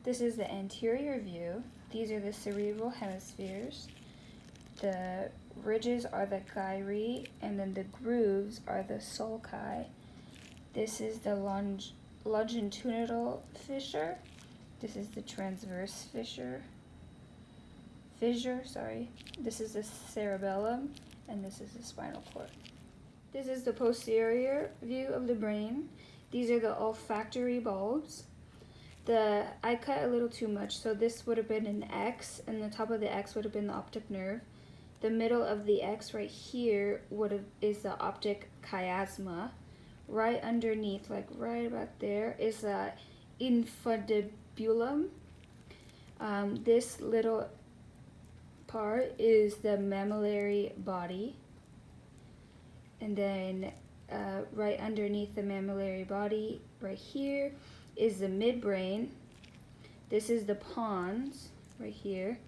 This is the anterior view. These are the cerebral hemispheres. The ridges are the gyri, and then the grooves are the sulci. This is the longitudinal fissure. This is the transverse fissure. This is the cerebellum, and this is the spinal cord. This is the posterior view of the brain. These are the olfactory bulbs. I cut a little too much, so this would have been an X, and the top of the X would have been the optic nerve. The middle of the X right here is the optic chiasma. Right underneath, like right about there, is the infundibulum. This little part is the mammillary body. And then right underneath the mammillary body, right here, is the midbrain. This is the pons, right here.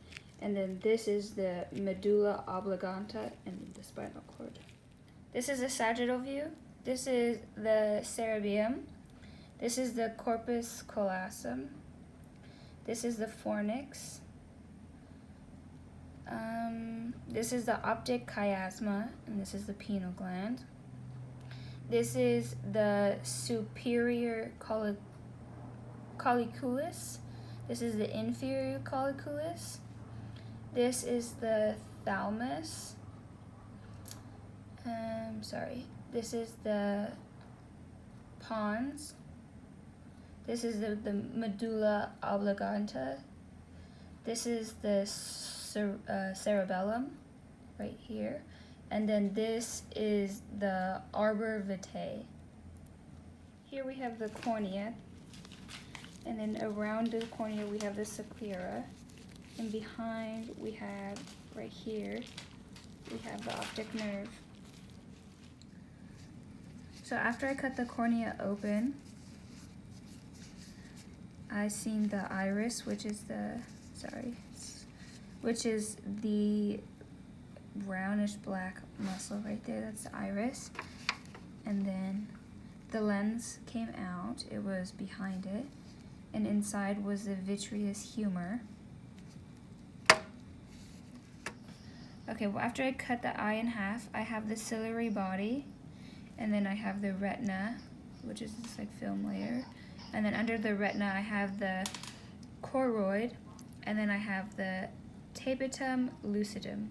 And then this is the medulla oblongata and the spinal cord. This is the sagittal view. This is the cerebium. This is the corpus callosum. This is the fornix. This is the optic chiasma, and this is the pineal gland. This is the superior colliculus. This is the inferior colliculus. This is the thalamus. This is the pons. This is the medulla oblongata. This is the cerebellum, right here. And then this is the arbor vitae. Here we have the cornea. And then around the cornea we have the sclera. And behind we have, right here, we have the optic nerve. So after I cut the cornea open, I seen the iris, which is the brownish black muscle right there. That's the iris. And then the lens came out. It was behind it. And inside was the vitreous humor. Okay, well, after I cut the eye in half, I have the ciliary body, and then I have the retina, which is this like film layer. And then under the retina, I have the choroid, and then I have the tapetum lucidum.